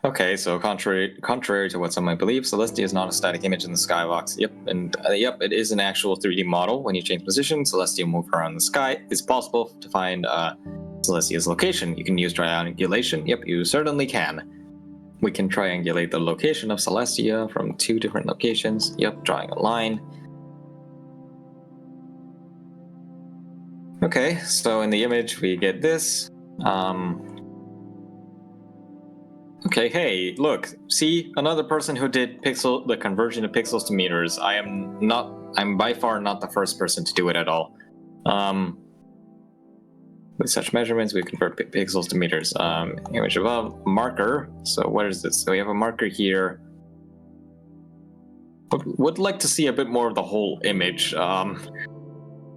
Okay, so contrary to what some might believe, Celestia is not a static image in the skybox. Yep, and yep, it is an actual 3D model. When you change position, Celestia will move around the sky. It's possible to find Celestia's location. You can use triangulation. Yep, you certainly can. We can triangulate the location of Celestia from 2 different locations. Yep, drawing a line. Okay, so in the image we get this. Okay, hey, look, see, another person who did the conversion of pixels to meters. I'm by far not the first person to do it at all. With such measurements, we convert pixels to meters. Image above, marker. So what is this? So we have a marker here. Would like to see a bit more of the whole image. Oh,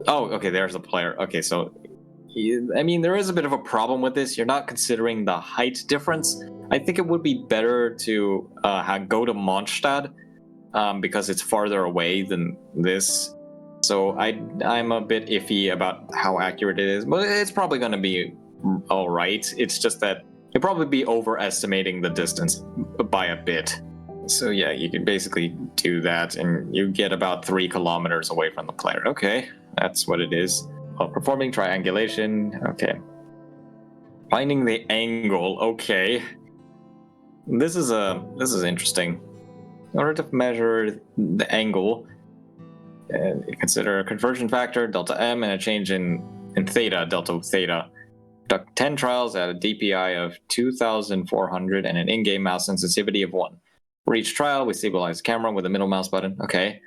okay, there's the player. Okay, so, I mean, there is a bit of a problem with this. You're not considering the height difference. I think it would be better to go to Mondstadt because it's farther away than this. So I'm a bit iffy about how accurate it is, but it's probably going to be all right. It's just that you'll probably be overestimating the distance by a bit. So yeah, you can basically do that, and you get about 3 kilometers away from the player. Okay, that's what it is. Well, performing triangulation. Okay. Finding the angle. Okay. This is interesting. In order to measure the angle, consider a conversion factor, delta m, and a change in theta, delta theta. Conduct 10 trials at a DPI of 2,400 and an in-game mouse sensitivity of 1. For each trial, we stabilize the camera with the middle mouse button. Okay.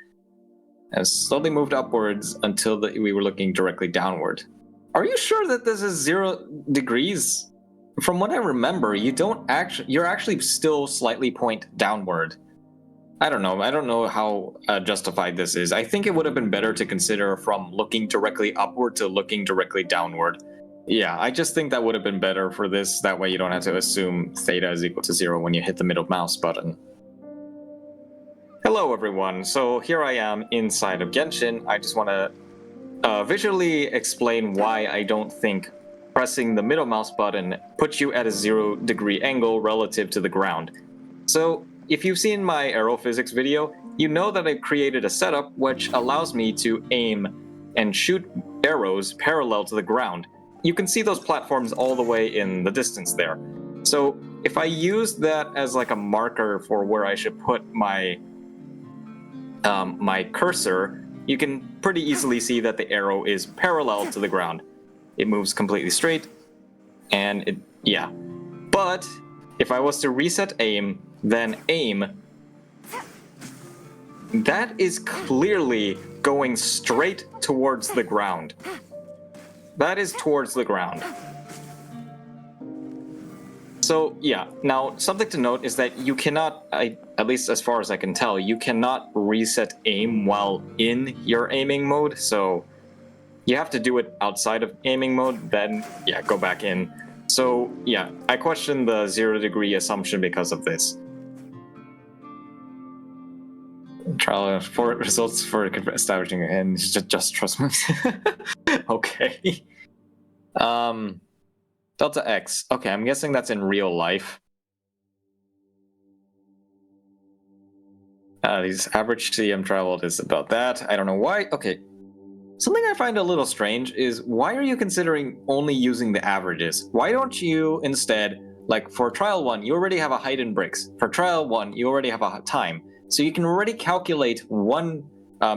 And slowly moved upwards until we were looking directly downward. Are you sure that this is 0 degrees? From what I remember, you're actually still slightly point downward. I don't know how justified this is. I think it would have been better to consider from looking directly upward to looking directly downward. Yeah, I just think that would have been better for this. That way you don't have to assume theta is equal to 0 when you hit the middle mouse button. Hello everyone, so here I am inside of Genshin. I just want to visually explain why I don't think pressing the middle mouse button puts you at a 0 degree angle relative to the ground. So if you've seen my aerophysics video, you know that I've created a setup which allows me to aim and shoot arrows parallel to the ground. You can see those platforms all the way in the distance there. So if I use that as like a marker for where I should put my my cursor, you can pretty easily see that the arrow is parallel to the ground. It moves completely straight, and yeah. But if I was to reset aim, then aim, that is clearly going straight towards the ground. That is towards the ground. So yeah, now something to note is that you cannot, at least as far as I can tell, you cannot reset aim while in your aiming mode, so you have to do it outside of aiming mode, then yeah, go back in. So yeah, I question the 0 degree assumption because of this. Trial for results for establishing, and just trust me. Okay. Delta X. Okay, I'm guessing that's in real life. These average TM traveled is about that. I don't know why. Okay. Something I find a little strange is why are you considering only using the averages? Why don't you instead, like for trial 1, you already have a height in bricks. For trial 1, you already have a time. So you can already calculate one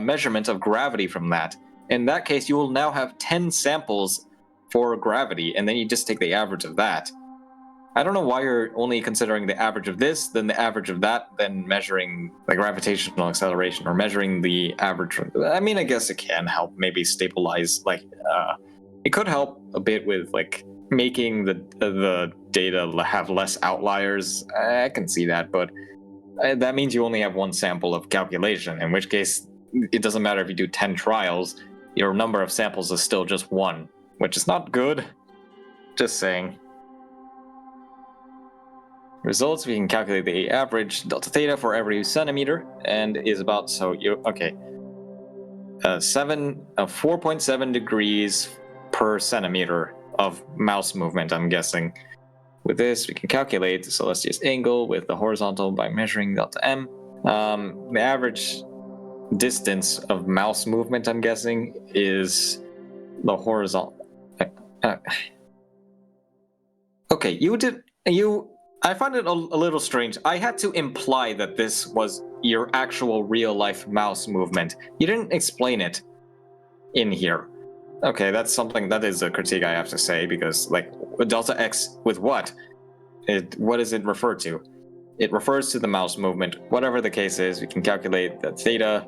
measurement of gravity from that. In that case, you will now have 10 samples for gravity, and then you just take the average of that. I don't know why you're only considering the average of this, then the average of that, then measuring the gravitational acceleration, or measuring the average. I mean, I guess it can help maybe stabilize, like, it could help a bit with, like, making the data have less outliers. I can see that, but that means you only have one sample of calculation, in which case it doesn't matter if you do 10 trials, your number of samples is still just 1, which is not good. Just saying. Results, we can calculate the average delta theta for every centimeter, and is about, so you, okay, 4.7 degrees per centimeter of mouse movement, I'm guessing. with this, we can calculate Celestia's angle with the horizontal by measuring delta m. The average distance of mouse movement, I'm guessing, is the horizontal. Okay, I find it a little strange. I had to imply that this was your actual real-life mouse movement. You didn't explain it in here. Okay, that is a critique I have to say, because, like, delta x with what? What does it refer to? It refers to the mouse movement. Whatever the case is, we can calculate the theta.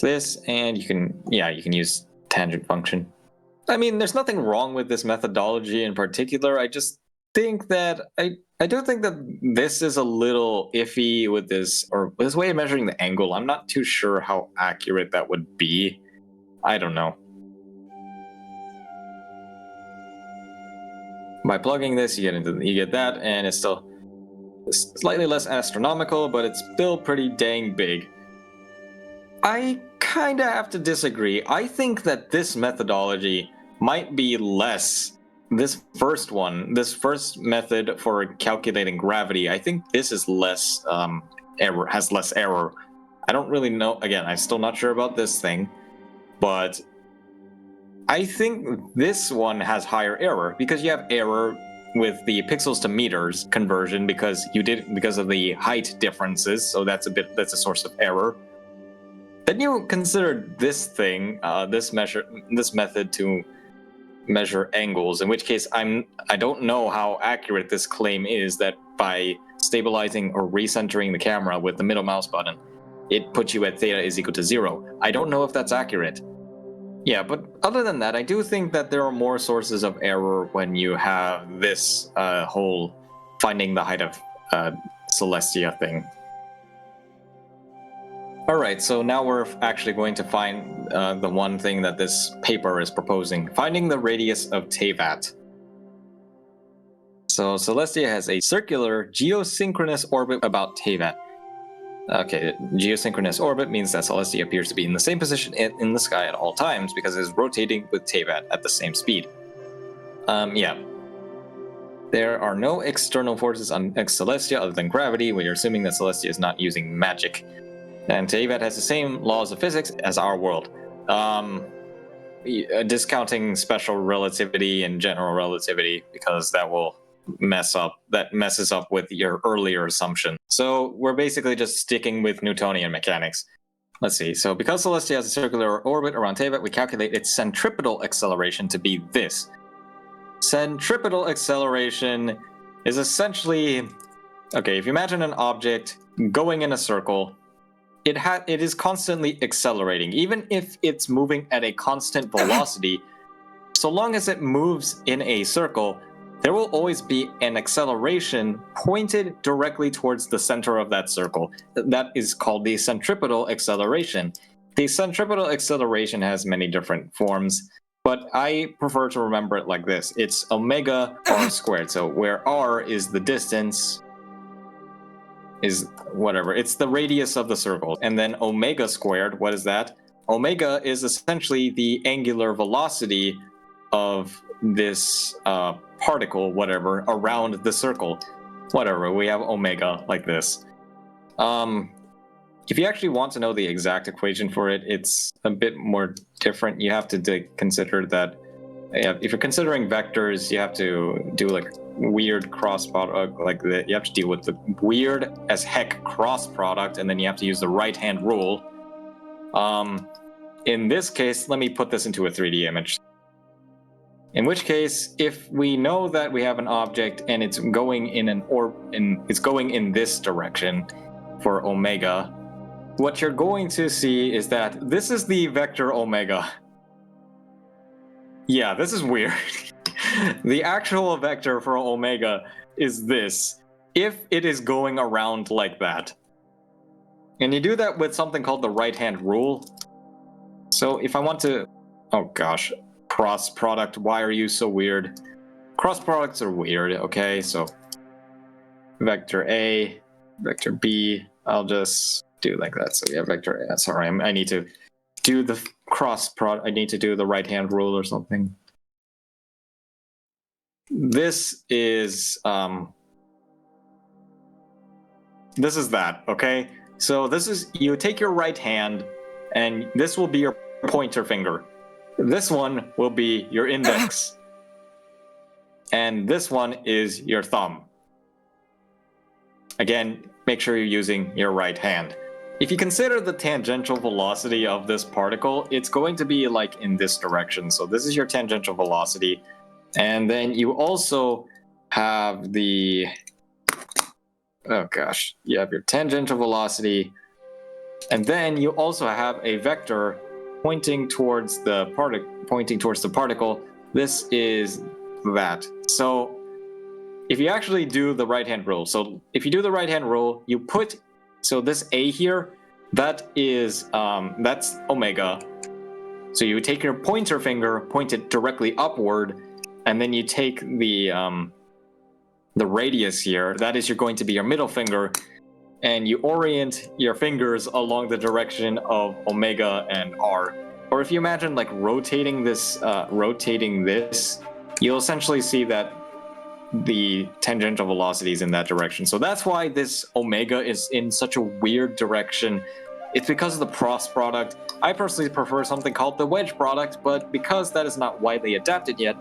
This, and you can use tangent function. I mean, there's nothing wrong with this methodology in particular. I just think that I do think that this is a little iffy with this way of measuring the angle. I'm not too sure how accurate that would be. I don't know. By plugging this, you get that, and it's still slightly less astronomical, but it's still pretty dang big. I kinda have to disagree. I think that this methodology might be less. This first method for calculating gravity, I think this is less has less error. I don't really know. Again, I'm still not sure about this thing, but I think this one has higher error because you have error with the pixels to meters conversion because of the height differences. So that's a source of error. Then you consider this thing, this method to measure angles. In which case, I don't know how accurate this claim is that by stabilizing or recentering the camera with the middle mouse button, it puts you at theta is equal to 0. I don't know if that's accurate. Yeah, but other than that, I do think that there are more sources of error when you have this whole finding the height of Celestia thing. Alright, so now we're actually going to find the one thing that this paper is proposing. Finding the radius of Teyvat. So Celestia has a circular geosynchronous orbit about Teyvat. Okay, geosynchronous orbit means that Celestia appears to be in the same position in the sky at all times because it is rotating with Teyvat at the same speed. Yeah. There are no external forces on Celestia other than gravity. We are assuming that Celestia is not using magic. And Teyvat has the same laws of physics as our world. Discounting special relativity and general relativity, because that messes up with your earlier assumption. So we're basically just sticking with Newtonian mechanics. Let's see. So because Celestia has a circular orbit around Teyvat, we calculate its centripetal acceleration to be this. Centripetal acceleration is essentially, okay, if you imagine an object going in a circle, it is constantly accelerating, even if it's moving at a constant velocity. So long as it moves in a circle, there will always be an acceleration pointed directly towards the center of that circle. That is called the centripetal acceleration. The centripetal acceleration has many different forms, but I prefer to remember it like this. It's omega r squared. So where r is the distance, is whatever, it's the radius of the circle, and then omega squared, what is that? Omega is essentially the angular velocity of this particle, whatever, around the circle. Whatever, we have omega like this. If you actually want to know the exact equation for it, it's a bit more different. You have to consider that if you're considering vectors, you have to do like weird cross product, like you have to deal with the weird as heck cross product, and then you have to use the right hand rule. In this case, let me put this into a 3D image. In which case, if we know that we have an object and it's going it's going in this direction for omega, what you're going to see is that this is the vector omega. Yeah, this is weird. The actual vector for omega is this, if it is going around like that. And you do that with something called the right-hand rule. So if I want to... Oh gosh. Cross product, why are you so weird? Cross products are weird, okay? So vector A, vector B, I'll just do like that. So we have vector A. Sorry, I need to do the cross product. I need to do the right-hand rule or something. this is that, okay? So this is, you take your right hand, and this will be your pointer finger. This one will be your index. And this one is your thumb. Again, make sure you're using your right hand. If you consider the tangential velocity of this particle, it's going to be like in this direction. So this is your tangential velocity. And then you also have the, oh gosh, you have your tangential velocity. And then you also have a vector pointing towards the particle. This is that. So if you actually do the right-hand rule, so if you do the right-hand rule, you put, so this A here, that is, that's omega. So you take your pointer finger, point it directly upward, and then you take the radius here, that is going to be your middle finger, and you orient your fingers along the direction of omega and r. Or if you imagine like rotating this, you'll essentially see that the tangential velocity is in that direction. So that's why this omega is in such a weird direction. It's because of the cross product. I personally prefer something called the wedge product, but because that is not widely adapted yet,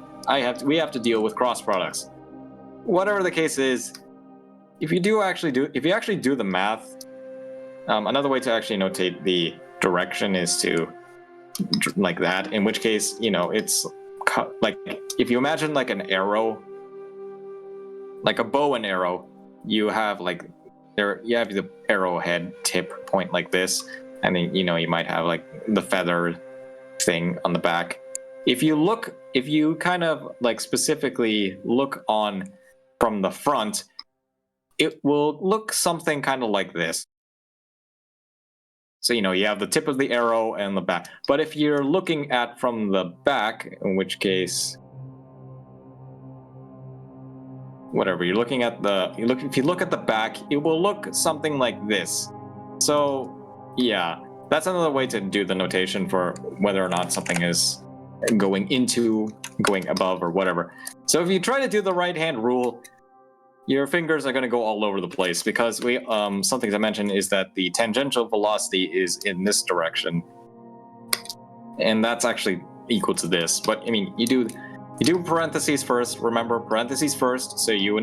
we have to deal with cross products. Whatever the case is, if you actually do the math, another way to actually notate the direction is to like that. In which case, it's like if you imagine like an arrow, like a bow and arrow, you have like you have the arrowhead tip point like this, and then you might have like the feather thing on the back. If you kind of like specifically look on from the front, it will look something kind of like this. So you have the tip of the arrow and the back. But if you're looking at from the back, in which case, whatever you're looking at if you look at the back, it will look something like this. So yeah, that's another way to do the notation for whether or not something is going above or whatever. So if you try to do the right hand rule, your fingers are going to go all over the place, because something to mention is that the tangential velocity is in this direction, and that's actually equal to this. But I mean, you do parentheses first. Remember, parentheses first. So you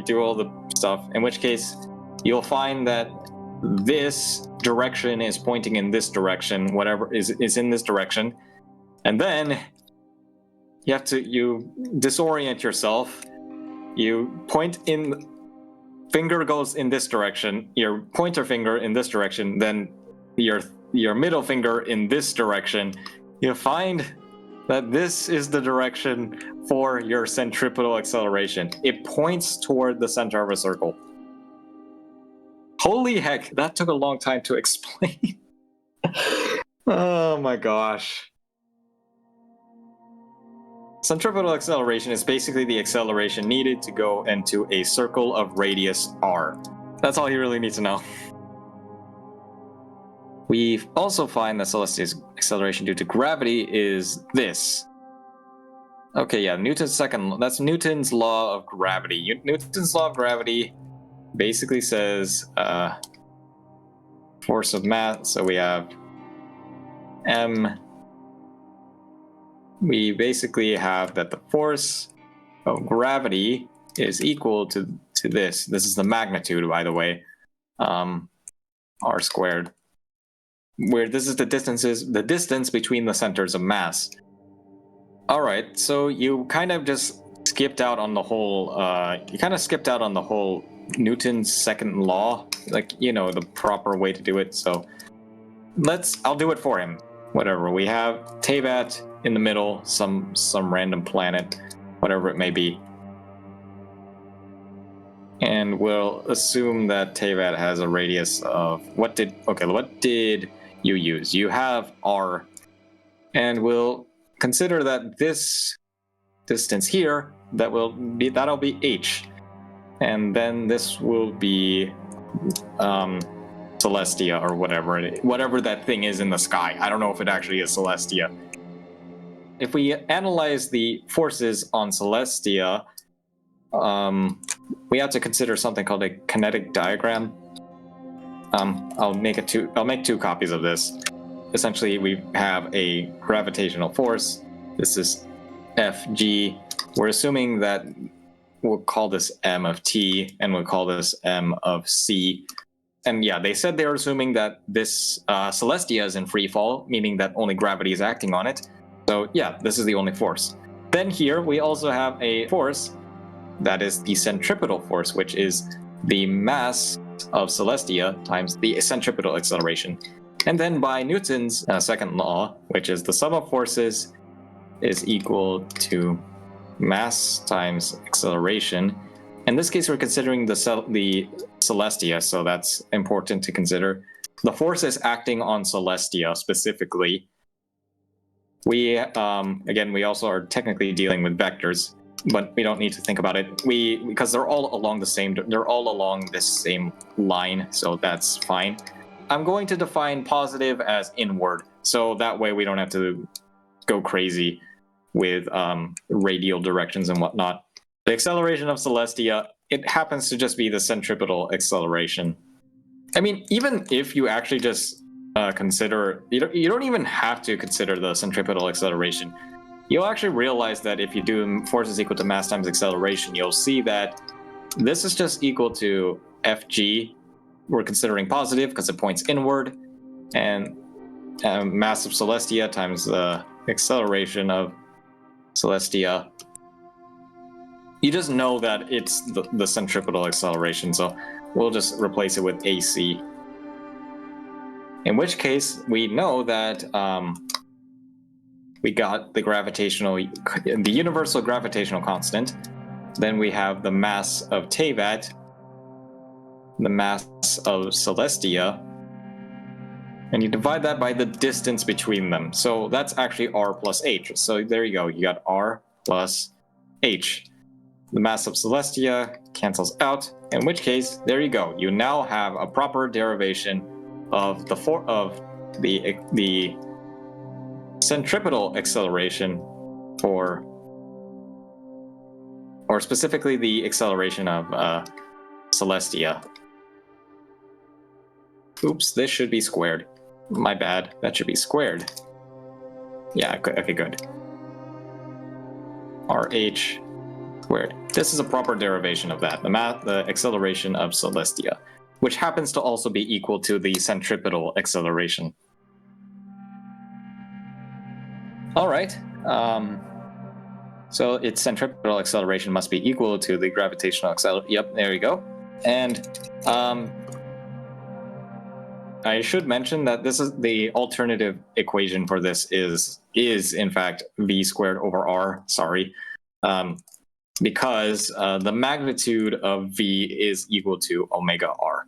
do all the stuff, in which case you'll find that this direction is pointing in this direction, whatever is in this direction. And then you disorient yourself. You point in, finger goes in this direction, your pointer finger in this direction, then your middle finger in this direction. You find that this is the direction for your centripetal acceleration. It points toward the center of a circle. Holy heck, that took a long time to explain. Oh my gosh. Centripetal acceleration is basically the acceleration needed to go into a circle of radius r. That's all you really need to know. We also find that Celestia's acceleration due to gravity is this. Okay, yeah, that's Newton's law of gravity. Newton's law of gravity basically says force of mass, so we have m. We basically have that the force of gravity is equal to this. This is the magnitude, by the way, r squared, where this is the distance between the centers of mass. All right, so you kind of just skipped out on the whole. Newton's second law, like the proper way to do it. So I'll do it for him. Whatever, we have Teyvat in the middle, some random planet, whatever it may be. And we'll assume that Teyvat has a radius of, what did you use? You have r, and we'll consider that this distance here, that'll be h, and then this will be Celestia, or whatever that thing is in the sky. I don't know if it actually is Celestia. if we analyze the forces on Celestia, we have to consider something called a kinetic diagram. I'll make 2 copies of this. Essentially, we have a gravitational force. This is Fg. We're assuming that we'll call this M of T, and we'll call this M of C. And yeah, they said they're assuming that this Celestia is in free fall, meaning that only gravity is acting on it. So yeah, this is the only force. Then here we also have a force that is the centripetal force, which is the mass of Celestia times the centripetal acceleration. And then by Newton's second law, which is the sum of forces is equal to mass times acceleration. In this case, we're considering the Celestia, so that's important to consider. The force is acting on Celestia specifically. We again, we also are technically dealing with vectors, but we don't need to think about it. Because they're all along the same. They're all along this same line, so that's fine. I'm going to define positive as inward, so that way we don't have to go crazy with radial directions and whatnot. The acceleration of Celestia, it happens to just be the centripetal acceleration. I mean, even if you actually just consider, you don't even have to consider the centripetal acceleration. You'll actually realize that if you do forces equal to mass times acceleration, you'll see that this is just equal to Fg. We're considering positive because it points inward, and mass of Celestia times the acceleration of Celestia. You just know that it's the centripetal acceleration, so we'll just replace it with AC. In which case, we know that we got the universal gravitational constant. Then we have the mass of Teyvat, the mass of Celestia, and you divide that by the distance between them. So that's actually R plus H. So there you go, you got R plus H. The mass of Celestia cancels out, in which case, there you go. You now have a proper derivation of the centripetal acceleration or specifically the acceleration of Celestia. Oops, this should be squared. My bad, that should be squared. Yeah, okay, good. RH squared. This is a proper derivation of that, the acceleration of Celestia, which happens to also be equal to the centripetal acceleration. All right, so its centripetal acceleration must be equal to the gravitational acceleration. Yep, there you go. And I should mention that this is the alternative equation for this is in fact v squared over r. Sorry, because the magnitude of v is equal to omega r.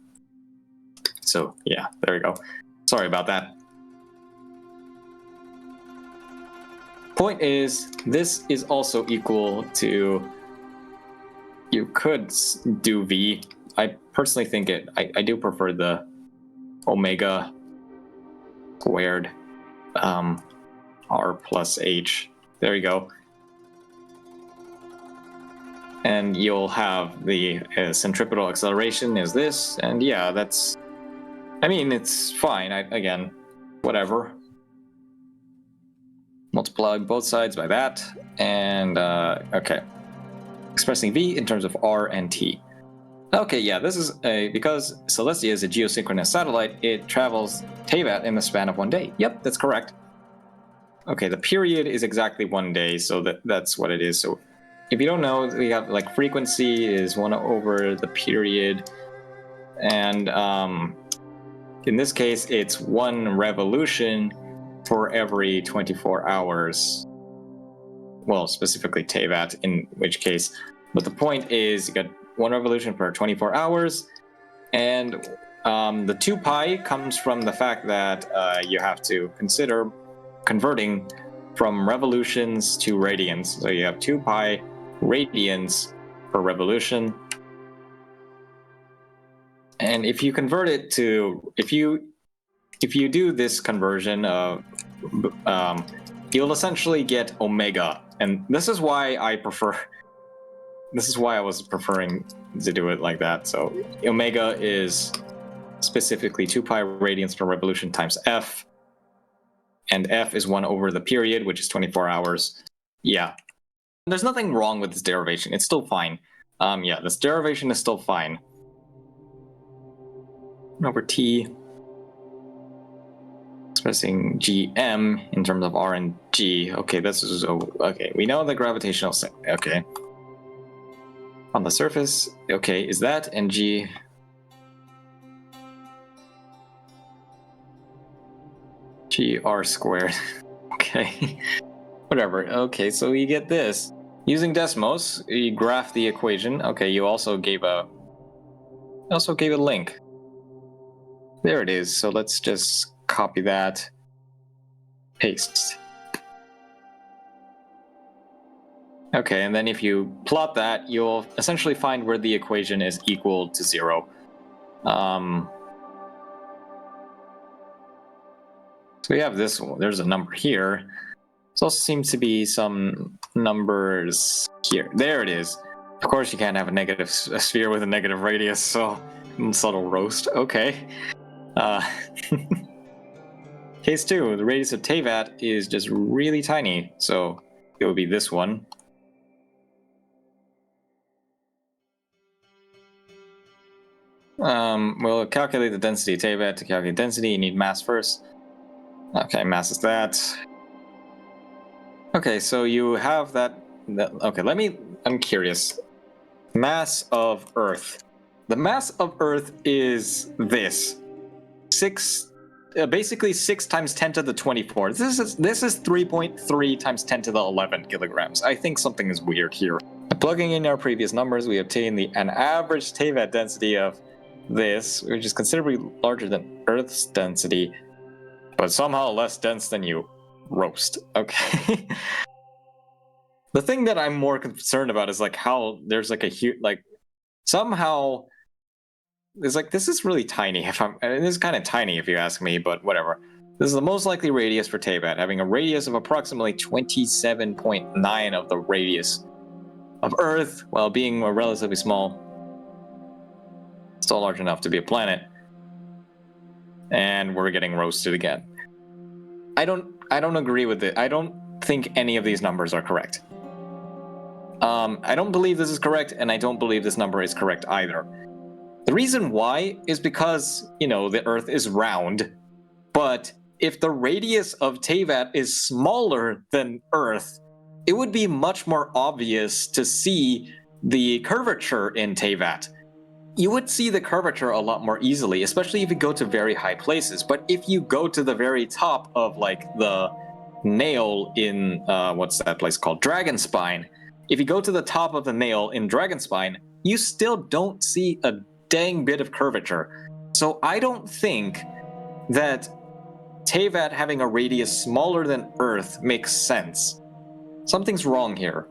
So yeah, there we go. Sorry about that. Point is, this is also equal to, you could do v. I personally think I do prefer the omega squared r plus h. There you go. And you'll have the centripetal acceleration is this, and yeah, that's, I mean, it's fine. Again, whatever. Multiply both sides by that, and okay. Expressing v in terms of r and t. Okay, yeah, this is because Celestia is a geosynchronous satellite, it travels Teyvat in the span of 1 day. Yep, that's correct. Okay, the period is exactly 1 day, so that's what it is. So if you don't know, we have like frequency is 1 over the period, and in this case, it's 1 revolution for every 24 hours. Well, specifically Teyvat, in which case, but the point is you got 1 revolution per 24 hours, and the 2 pi comes from the fact that you have to consider converting from revolutions to radians. So you have 2 pi radians per revolution, and if you convert it to, if you do this conversion of you'll essentially get omega, and this is why I prefer. This is why I was preferring to do it like that. So omega is specifically 2 pi radians per revolution times f, and f is 1 over the period, which is 24 hours. Yeah, there's nothing wrong with this derivation. It's still fine. Yeah, this derivation is still fine. Over t, expressing gm in terms of r and g. Okay, this is okay. We know the gravitational set. Okay. On the surface, okay, is that and g r squared. Okay. Whatever. Okay, so you get this. Using Desmos, you graph the equation. Okay, you also gave a link. There it is. So let's just copy that. Paste. Okay, and then if you plot that, you'll essentially find where the equation is equal to 0. So we have this one. There's a number here. There also seems to be some numbers here. There it is. Of course, you can't have a sphere with a negative radius, so subtle roast. Okay. Case 2, the radius of Teyvat is just really tiny, so it would be this one. We'll calculate the density of Teyvat. To calculate density, you need mass first. Okay, mass is that. Okay, so you have that. Okay, I'm curious. Mass of Earth. The mass of Earth is this. Basically 6 times 10 to the 24. This is 3.3 times 10 to the 11 kilograms. I think something is weird here. Plugging in our previous numbers, we obtain an average Teyvat density of this, which is considerably larger than Earth's density, but somehow less dense than you. Roast. Okay. The thing that I'm more concerned about is like how there's like a huge, like somehow it's like this is really tiny. This is kind of tiny if you ask me, but whatever. This is the most likely radius for Teyvat, having a radius of approximately 27.9 of the radius of Earth, while being relatively small, still large enough to be a planet. And we're getting roasted again. I don't agree with it. I don't think any of these numbers are correct. I don't believe this is correct, and I don't believe this number is correct either. The reason why is because, the Earth is round, but if the radius of Teyvat is smaller than Earth, it would be much more obvious to see the curvature in Teyvat. You would see the curvature a lot more easily, especially if you go to very high places. But if you go to the very top of like the nail in, what's that place called? Dragonspine. If you go to the top of the nail in Dragonspine, you still don't see a dang bit of curvature. So I don't think that Teyvat having a radius smaller than Earth makes sense. Something's wrong here.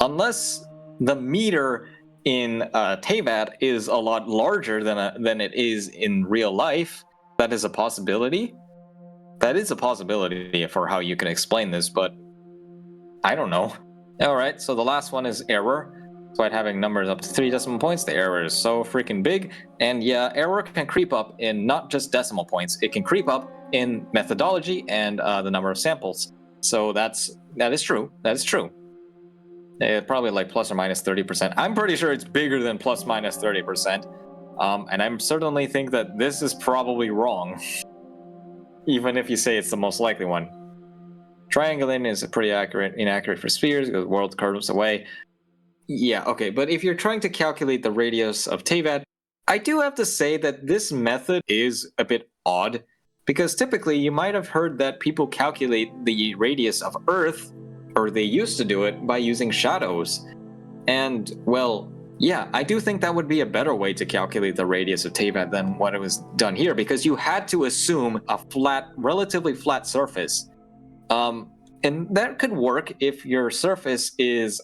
Unless the meter in Teyvat is a lot larger than it is in real life, that is a possibility. That is a possibility for how you can explain this, but I don't know. Alright, so the last one is error. Despite having numbers up to 3 decimal points, the error is so freaking big. And yeah, error can creep up in not just decimal points, it can creep up in methodology and the number of samples. So that is true. That is true. Probably like plus or minus 30%. I'm pretty sure it's bigger than plus minus 30%. And I certainly think that this is probably wrong. Even if you say it's the most likely one. Triangling is pretty inaccurate for spheres because the world curves away. Yeah, okay, but if you're trying to calculate the radius of Teyvat, I do have to say that this method is a bit odd, because typically you might have heard that people calculate the radius of Earth, or they used to do it, by using shadows. And, well, yeah, I do think that would be a better way to calculate the radius of Teyvat than what it was done here, because you had to assume a relatively flat surface. And that could work if your surface is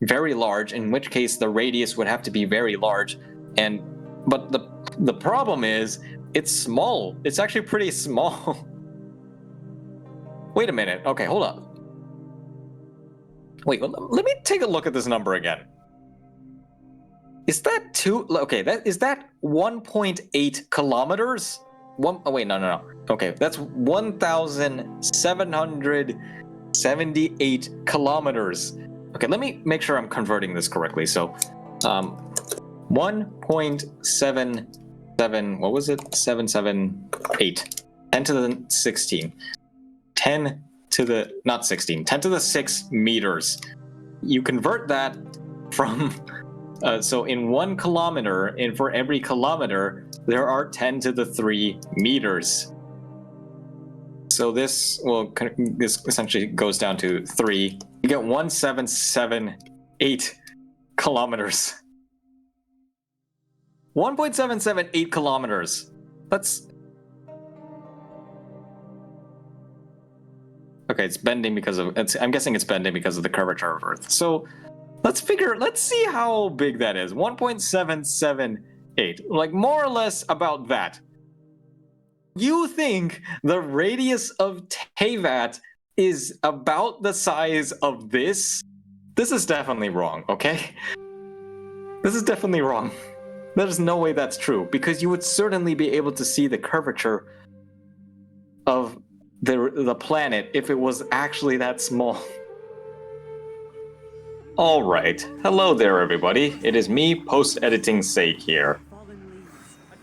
very large, in which case the radius would have to be very large. But the problem is it's small. It's actually pretty small. Wait a minute. Okay, hold on. Wait, let me take a look at this number again. Is that okay, is that 1.8 kilometers? Oh wait, no. Okay, that's 1,778 kilometers. Okay, let me make sure I'm converting this correctly. So, 1.77, what was it? 778. 10 to the 16. 10 to the, not 16, 10 to the 6 meters. You convert that from, so in 1 kilometer, and for every kilometer, there are 10 to the 3 meters. So this, well, this essentially goes down to 3. You get 1,778 kilometers. 1.778 kilometers. That's... Okay, it's bending because of... I'm guessing it's bending because of the curvature of Earth. So let's see how big that is. 1.778. Like, more or less about that. You think the radius of Teyvat is about the size of this? This is definitely wrong, okay? This is definitely wrong. There's no way that's true, because you would certainly be able to see the curvature of the planet if it was actually that small. Alright, hello there everybody, it is me, post-editing Sacke here.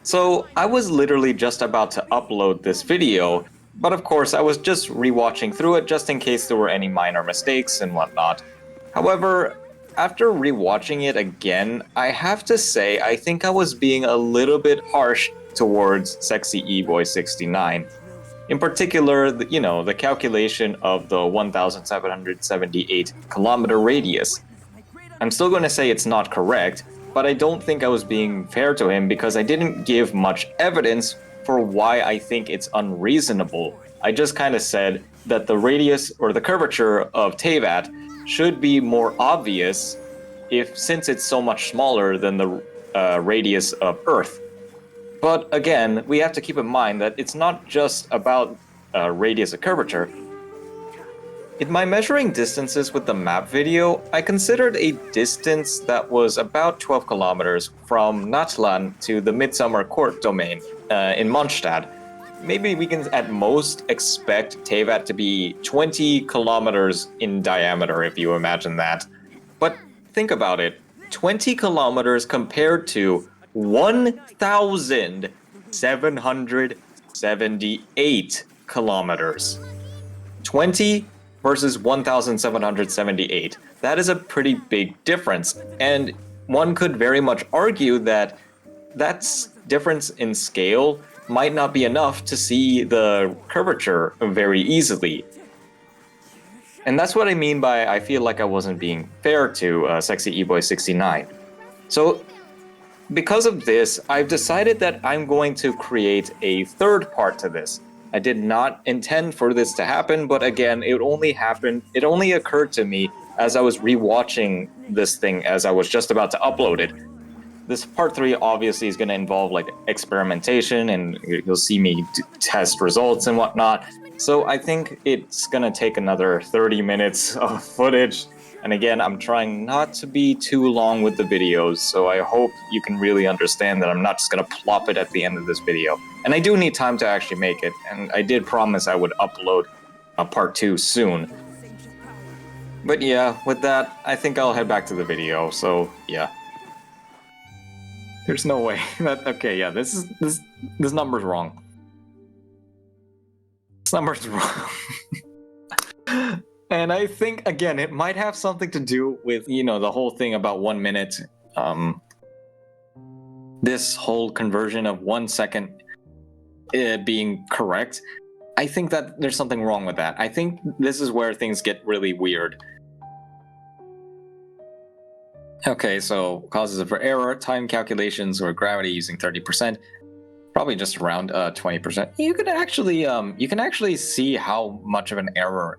So, I was literally just about to upload this video, but of course I was just rewatching through it just in case there were any minor mistakes and whatnot. However, after rewatching it again, I have to say I think I was being a little bit harsh towards Sexy E-Boy 69. In particular, the calculation of the 1,778 kilometer radius. I'm still going to say it's not correct, but I don't think I was being fair to him because I didn't give much evidence for why I think it's unreasonable. I just kind of said that the radius or the curvature of Teyvat should be more obvious since it's so much smaller than the radius of Earth. But again, we have to keep in mind that it's not just about radius of curvature. In my measuring distances with the map video, I considered a distance that was about 12 kilometers from Natlan to the Midsummer Court domain in Mondstadt. Maybe we can at most expect Teyvat to be 20 kilometers in diameter, if you imagine that. But think about it, 20 kilometers compared to 1,778 kilometers. 20 versus 1,778. That is a pretty big difference, and one could very much argue that that difference in scale might not be enough to see the curvature very easily. And that's what I mean by I feel like I wasn't being fair to Sexy E-Boy 69. So, because of this, I've decided that I'm going to create a third part to this. I did not intend for this to happen, but again, it only occurred to me as I was rewatching this thing as I was just about to upload it. This part 3 obviously is going to involve like experimentation, and you'll see me test results and whatnot. So I think it's going to take another 30 minutes of footage. And again, I'm trying not to be too long with the videos, so I hope you can really understand that I'm not just going to plop it at the end of this video. And I do need time to actually make it, and I did promise I would upload a part 2 soon. But yeah, with that, I think I'll head back to the video, so yeah. There's no way. Okay, yeah, this number's wrong. This number's wrong. And I think, again, it might have something to do with, the whole thing about 1 minute. This whole conversion of 1 second being correct. I think that there's something wrong with that. I think this is where things get really weird. Okay, so causes for error, time calculations, or gravity using 30%. Probably just around 20%. You can actually see how much of an error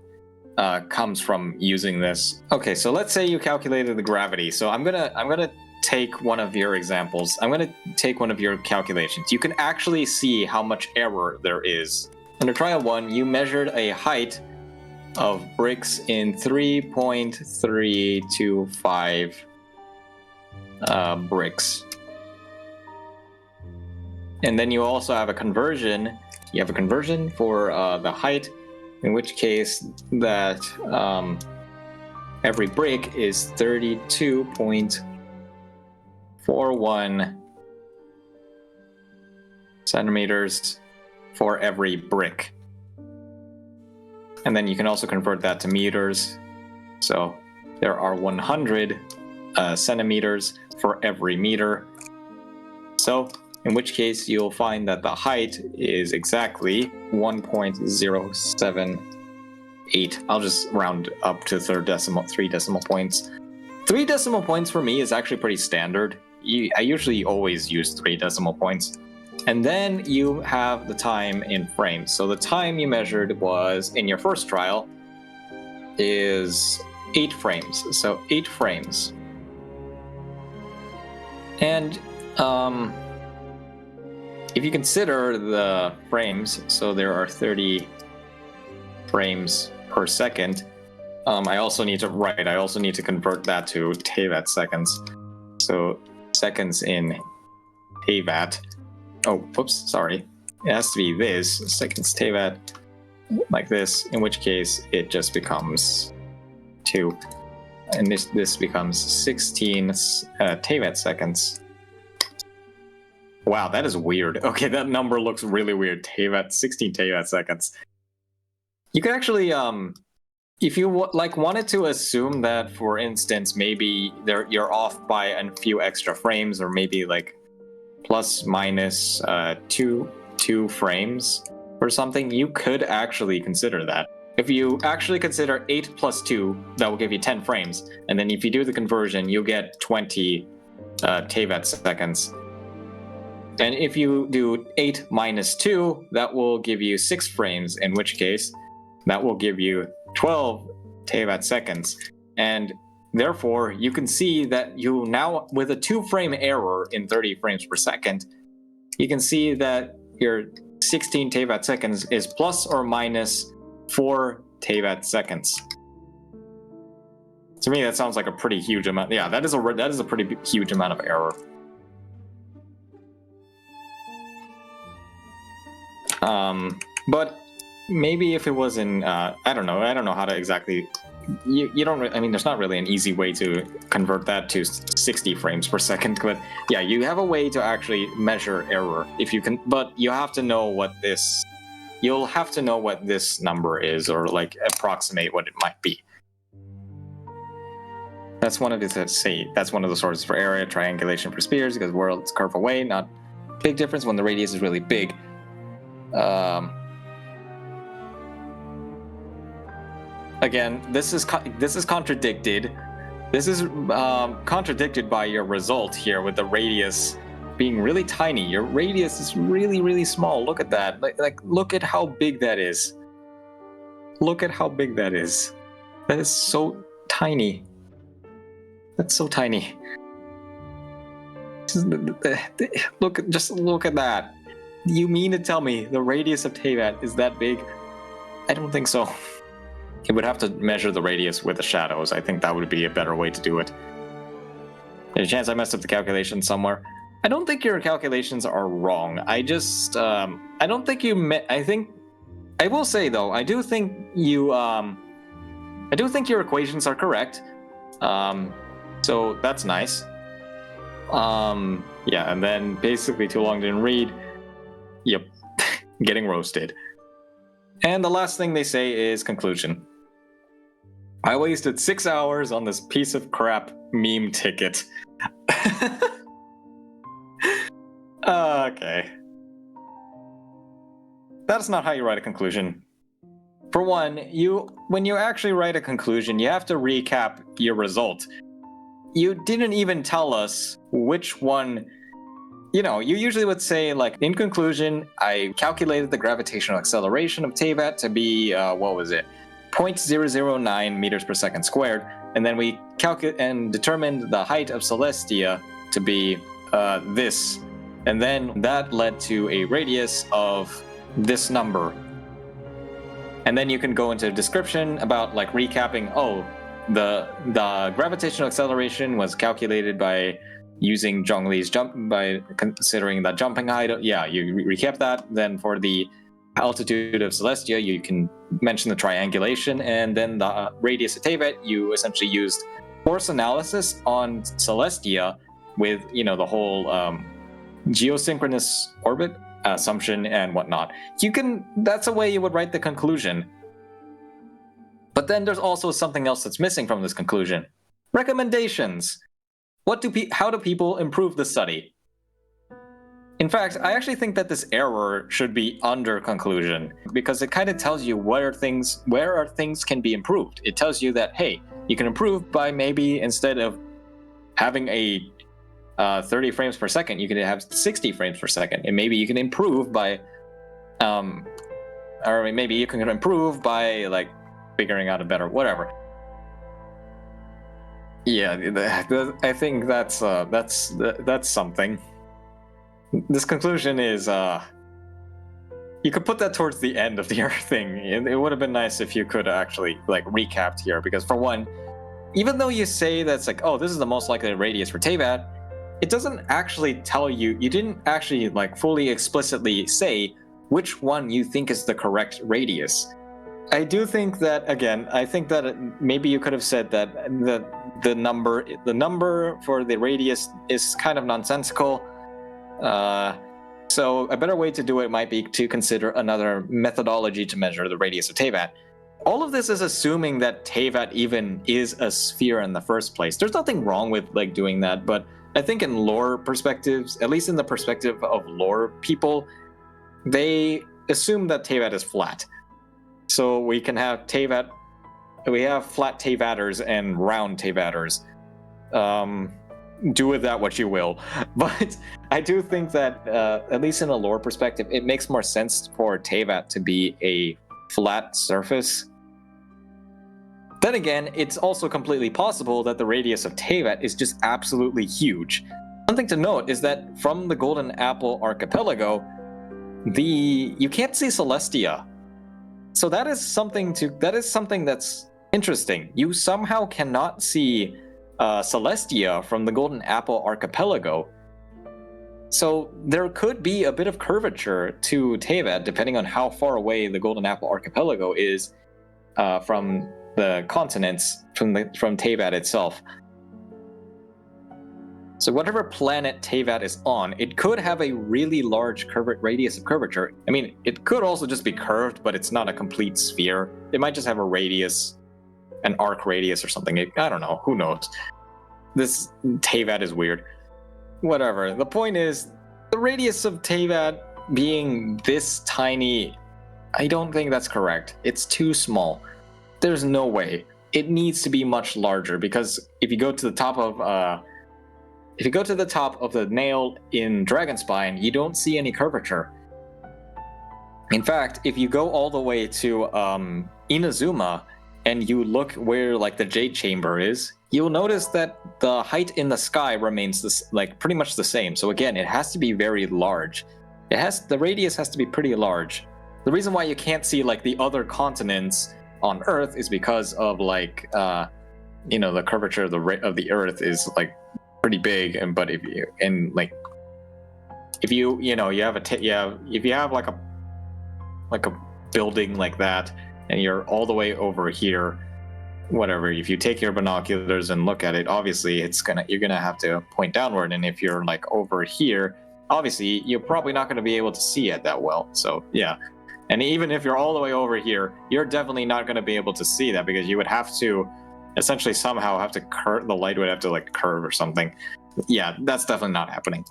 comes from using this. Okay, so let's say you calculated the gravity. So I'm gonna take one of your examples. I'm gonna take one of your calculations. You can actually see how much error there is. Under trial 1, you measured a height of bricks in 3.325 bricks. And then you also have a conversion. You have a conversion for the height, in which case that every brick is 32.41 centimeters for every brick. And then you can also convert that to meters. So there are 100 centimeters for every meter. So in which case you'll find that the height is exactly 1.078. I'll just round up to 3 decimal points. 3 decimal points for me is actually pretty standard. I usually always use 3 decimal points. And then you have the time in frames. So the time you measured was, in your first trial, is 8 frames. So 8 frames. And if you consider the frames, so there are 30 frames per second. I also need to convert that to Teyvat seconds. So seconds in Teyvat. Oh, whoops, sorry. It has to be this, seconds Teyvat, like this, in which case it just becomes 2. And this becomes 16 Teyvat seconds. Wow, that is weird. Okay, that number looks really weird. 16 Teyvat seconds. You could actually, if you wanted to assume that, for instance, maybe you're off by a few extra frames, or maybe like plus minus 2 frames or something, you could actually consider that. If you actually consider 8 plus 2, that will give you 10 frames. And then if you do the conversion, you'll get 20 Teyvat seconds. And if you do 8 minus 2, that will give you 6 frames, in which case that will give you 12 Teyvat seconds. And therefore, you can see that you now, with a 2-frame error in 30 frames per second, you can see that your 16 Teyvat seconds is plus or minus 4 Teyvat seconds. To me, that sounds like a pretty huge amount. Yeah, that is a pretty huge amount of error. But maybe if it was in, I don't know how to exactly. You don't. I mean, there's not really an easy way to convert that to 60 frames per second. But yeah, you have a way to actually measure error if you can. But you have to know what this. You'll have to know what this number is, or like approximate what it might be. That's one of the sources for area triangulation for spheres, because worlds curve away. Not big difference when the radius is really big. Again, this is contradicted. This is contradicted by your result here with the radius being really tiny. Your radius is really, really small. Look at that. Like look at how big that is. Look at how big that is. That is so tiny. That's so tiny. Look at that. You mean to tell me the radius of Teyvat is that big? I don't think so. You would have to measure the radius with the shadows. I think that would be a better way to do it. There's a chance I messed up the calculation somewhere. I don't think your calculations are wrong. I just, I don't think you I think, I will say though, I do think your equations are correct. So that's nice. Yeah, and then basically too long didn't read. Yep, getting roasted. And the last thing they say is conclusion. I wasted 6 hours on this piece of crap meme ticket. Okay. That's not how you write a conclusion. For one, when you actually write a conclusion, you have to recap your result. You didn't even tell us which one. You know, you usually would say, like, in conclusion, I calculated the gravitational acceleration of Teyvat to be, what was it? 0.009 meters per second squared. And then we determined the height of Celestia to be this. And then that led to a radius of this number. And then you can go into a description about like recapping, the gravitational acceleration was calculated by using Zhongli's by considering the jumping height. Yeah, you recap that. Then for the altitude of Celestia, you can mention the triangulation, and then the radius of Teyvat, you essentially used force analysis on Celestia with the whole geosynchronous orbit assumption and whatnot. That's a way you would write the conclusion. But then there's also something else that's missing from this conclusion. Recommendations. How do people improve the study? In fact, I actually think that this error should be under conclusion, because it kind of tells you where things can be improved. It tells you that, hey, you can improve by maybe instead of having a 30 frames per second, you can have 60 frames per second. And maybe you can improve by like figuring out a better whatever. Yeah, I think that's something. This conclusion is you could put that towards the end of the thing. It would have been nice if you could actually like recapped here, because for one, even though you say that's like, oh, this is the most likely radius for Teyvat, it doesn't actually tell you. You didn't actually like fully explicitly say which one you think is the correct radius. I do think that, again, maybe you could have said that the number for the radius is kind of nonsensical. So a better way to do it might be to consider another methodology to measure the radius of Teyvat. All of this is assuming that Teyvat even is a sphere in the first place. There's nothing wrong with like doing that, but I think in lore perspectives, at least in the perspective of lore people, they assume that Teyvat is flat. So we can have Teyvat, we have flat Teyvaters and round Teyvaters. Do with that what you will. But I do think that, at least in a lore perspective, it makes more sense for Teyvat to be a flat surface. Then again, it's also completely possible that the radius of Teyvat is just absolutely huge. Something to note is that from the Golden Apple Archipelago, you can't see Celestia. So that is something that's interesting. You somehow cannot see Celestia from the Golden Apple Archipelago. So there could be a bit of curvature to Teyvat depending on how far away the Golden Apple Archipelago is from the continents, from Teyvat itself. So whatever planet Teyvat is on, it could have a really large radius of curvature. I mean, it could also just be curved, but it's not a complete sphere. It might just have a radius, an arc radius or something. I don't know. Who knows? This Teyvat is weird. Whatever. The point is, the radius of Teyvat being this tiny, I don't think that's correct. It's too small. There's no way. It needs to be much larger, because if you go to the top of the nail in Dragonspine, you don't see any curvature. In fact, if you go all the way to Inazuma and you look where like the Jade Chamber is, you'll notice that the height in the sky remains pretty much the same. So again, it has to be very large. The radius has to be pretty large. The reason why you can't see like the other continents on Earth is because of like the curvature of the Earth is like pretty big, if you have like a building like that and you're all the way over here, whatever, if you take your binoculars and look at it, obviously you're gonna have to point downward, and if you're like over here, obviously you're probably not going to be able to see it that well. So yeah, and even if you're all the way over here, you're definitely not going to be able to see that, because you would have to essentially somehow have to curve, the light would have to like curve or something. Yeah, that's definitely not happening.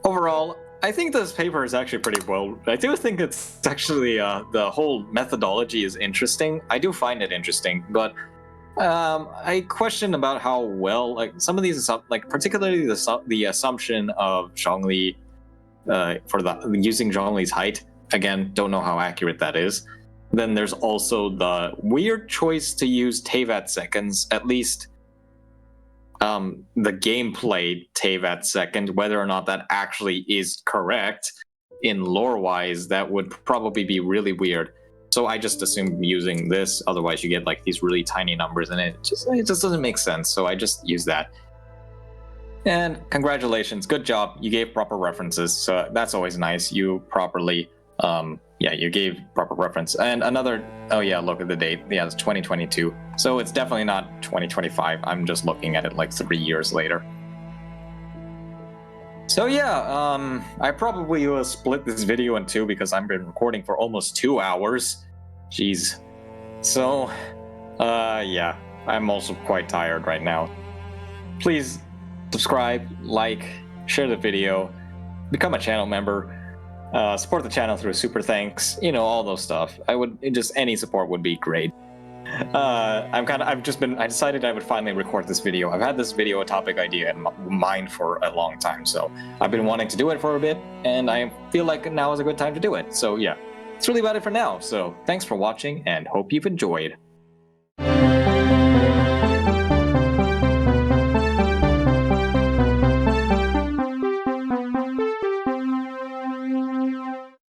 Overall, I think this paper is actually pretty well. I do think it's actually the whole methodology is interesting. I do find it interesting, but I question about how well like some of these, like particularly the assumption of Zhongli for using Zhongli's height. Again, don't know how accurate that is. Then there's also the weird choice to use Teyvat seconds, at least the gameplay Teyvat second, whether or not that actually is correct. in lore-wise, that would probably be really weird. So I just assumed using this, otherwise you get like these really tiny numbers and it just doesn't make sense, so I just use that. And congratulations, good job, you gave proper references, so that's always nice. You properly, you gave proper reference. And another, oh yeah, look at the date, yeah, it's 2022, so it's definitely not 2025, I'm just looking at it like 3 years later. So yeah, I probably will split this video in two because I've been recording for almost 2 hours. Jeez. So, yeah, I'm also quite tired right now. Please subscribe, like, share the video, become a channel member, support the channel through super thanks, you know, all those stuff. Any support would be great. I decided I would finally record this video. I've had this video topic idea in mind for a long time, so I've been wanting to do it for a bit, and I feel like now is a good time to do it. So yeah, that's really about it for now. So thanks for watching, and hope you've enjoyed.